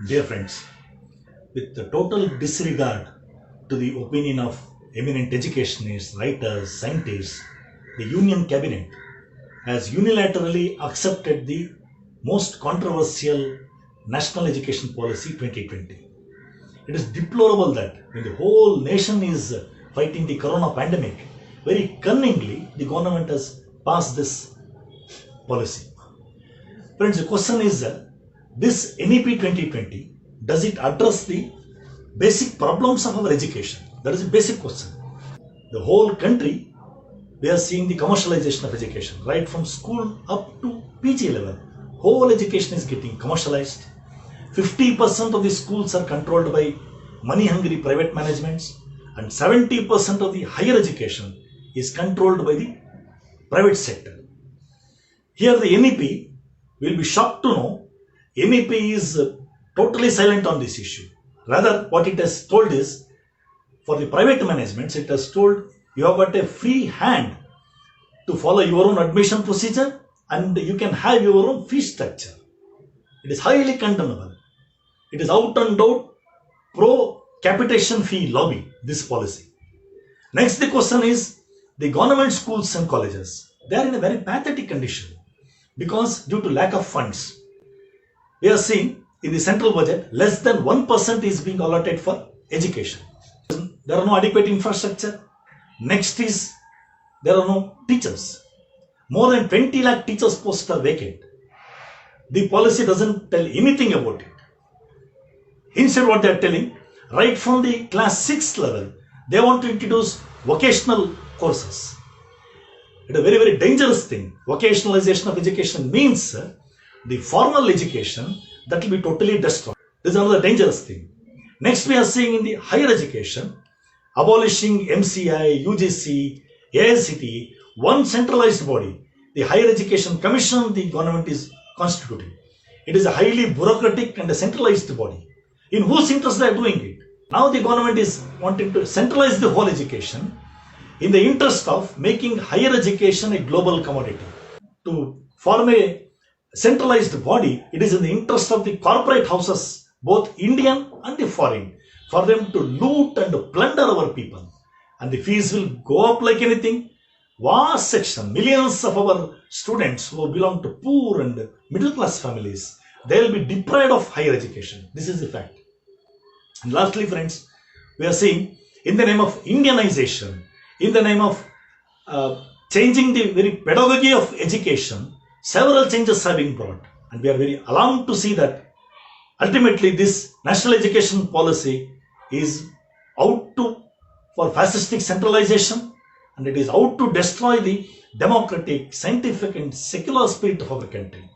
Dear friends, with the total disregard to the opinion of eminent educationists, writers, scientists, the Union Cabinet has unilaterally accepted the most controversial National Education Policy 2020. It is deplorable that when the whole nation is fighting the corona pandemic, very cunningly the government has passed this policy. Friends, the question is this NEP 2020, does it address the basic problems of our education? That is a basic question. The whole country, we are seeing the commercialization of education, right from school up to PG level. Whole education is getting commercialized. 50% of the schools are controlled by money-hungry private managements, and 70% of the higher education is controlled by the private sector. Here the NEP will be shocked to know NEP is totally silent on this issue. Rather, what it has told is, for the private managements, it has told you have got a free hand to follow your own admission procedure and you can have your own fee structure. It is highly condemnable. It is out and out pro-capitation fee lobby, this policy. Next, the question is the government schools and colleges. They are in a very pathetic condition because due to lack of funds. We are seeing in the central budget, less than 1% is being allotted for education. There are no adequate infrastructure. Next is, there are no teachers. More than 20 lakh teachers posts are vacant. The policy doesn't tell anything about it. Instead, what they are telling, right from the class 6 level, they want to introduce vocational courses. It's a very, very dangerous thing. Vocationalization of education means the formal education that will be totally destroyed. This is another dangerous thing. Next, we are seeing in the higher education, abolishing MCI, UGC, AICTE, one centralized body, the Higher Education Commission the government is constituting. It is a highly bureaucratic and a centralized body. In whose interest they are doing it? Now the government is wanting to centralize the whole education in the interest of making higher education a global commodity. To form a centralized body, it is in the interest of the corporate houses, both Indian and the foreign, for them to loot and plunder our people. And the fees will go up like anything. Vast section, millions of our students who belong to poor and middle class families, they will be deprived of higher education. This is the fact. And lastly, friends, we are seeing in the name of Indianization, in the name of changing the very pedagogy of education, several changes have been brought. And we are very alarmed to see that ultimately this national education policy is out for fascistic centralization, and it is out to destroy the democratic, scientific and secular spirit of our country.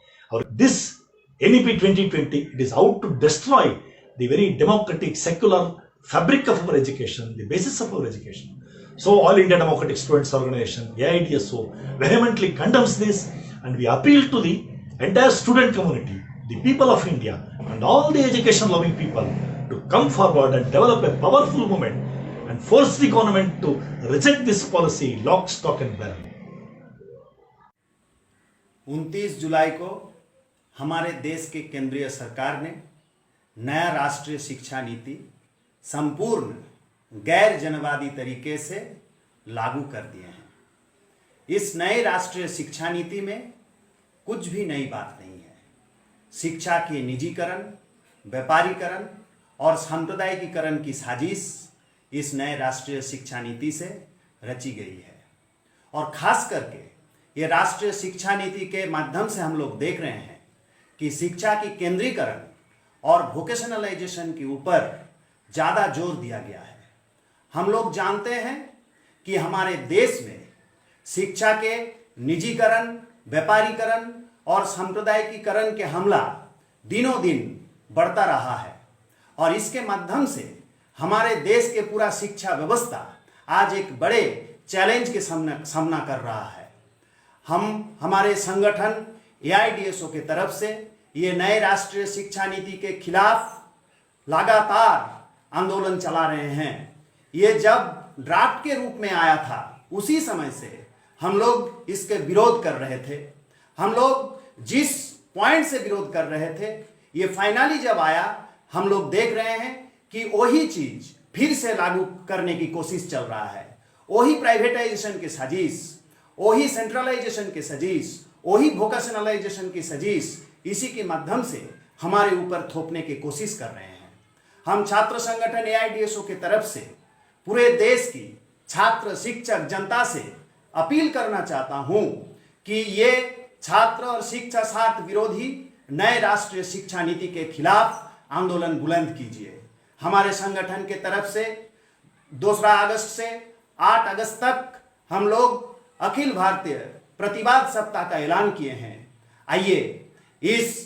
This NEP 2020, it is out to destroy the very democratic, secular fabric of our education, the basis of our education. So All India Democratic Students Organization, AIDSO, vehemently condemns this, and we appeal to the entire student community, the people of India and all the education loving people to come forward and develop a powerful movement and force the government to reject this policy lock, stock and barrel. 29 जुलाई को हमारे देश के केंद्रीय सरकार ने नया राष्ट्रीय शिक्षा नीति संपूर्ण गैर जनवादी तरीके से लागू कर दिए हैं। इस नए राष्ट्रीय शिक्षा नीति में कुछ भी नई बात नहीं है। शिक्षा के निजीकरण, व्यापारीकरण और सांप्रदायिकीकरण की साजिश इस नए राष्ट्रीय शिक्षा नीति से रची गई है। और खास करके ये राष्ट्रीय शिक्षा नीति के माध्यम से हम लोग देख रहे हैं कि शिक्षा की केंद्रीकरण और वोकेशनलाइजेशन के ऊपर ज़्यादा जोर दिया गया है। हम लोग जानते हैं कि हमारे देश में शिक्षा के निजीकरण, व्यापारीकरण और सांप्रदायिकीकरण के हमला दिनों दिन बढ़ता रहा है, और इसके माध्यम से हमारे देश के पूरा शिक्षा व्यवस्था आज एक बड़े चैलेंज के सामना कर रहा है। हम हमारे संगठन AIDSO के तरफ से ये नए राष्ट्रीय शिक्षा नीति के खिलाफ लगातार आंदोलन चला रहे हैं। ये जब ड्राफ्ट के रूप में आया था, उसी समय से हम लोग इसके विरोध कर रहे थे। हम लोग जिस पॉइंट से विरोध कर रहे थे, ये फाइनली जब आया, हम लोग देख रहे हैं कि वही चीज फिर से लागू करने की कोशिश चल रहा है। वही प्राइवेटाइजेशन के साजिश, वही सेंट्रलाइजेशन के साजिश, वही वोकेशनलाइजेशन की साजिश इसी के माध्यम से हमारे ऊपर थोपने की कोशिश कर रहे हैं। हम छात्र संगठन एआईडीएसओ की तरफ से पूरे देश की छात्र, शिक्षक, जनता से अपील करना चाहता हूं कि ये छात्र और शिक्षा स्वार्थ विरोधी नए राष्ट्रीय शिक्षा नीति के खिलाफ आंदोलन बुलंद कीजिए। हमारे संगठन के तरफ से 2 अगस्त से 8 अगस्त तक हम लोग अखिल भारतीय प्रतिवाद सप्ताह का ऐलान किए हैं। आइए इस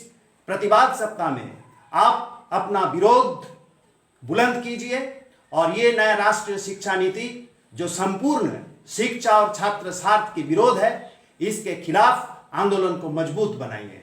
प्रतिवाद सप्ताह में आप अपना विरोध बुलंद कीजिए और ये नया राष्ट्रीय शिक्षा नीति जो संपूर्ण शिक्षा और छात्र स्वार्थ के विरोध है, इसके खिलाफ आंदोलन को मजबूत बनाएंगे।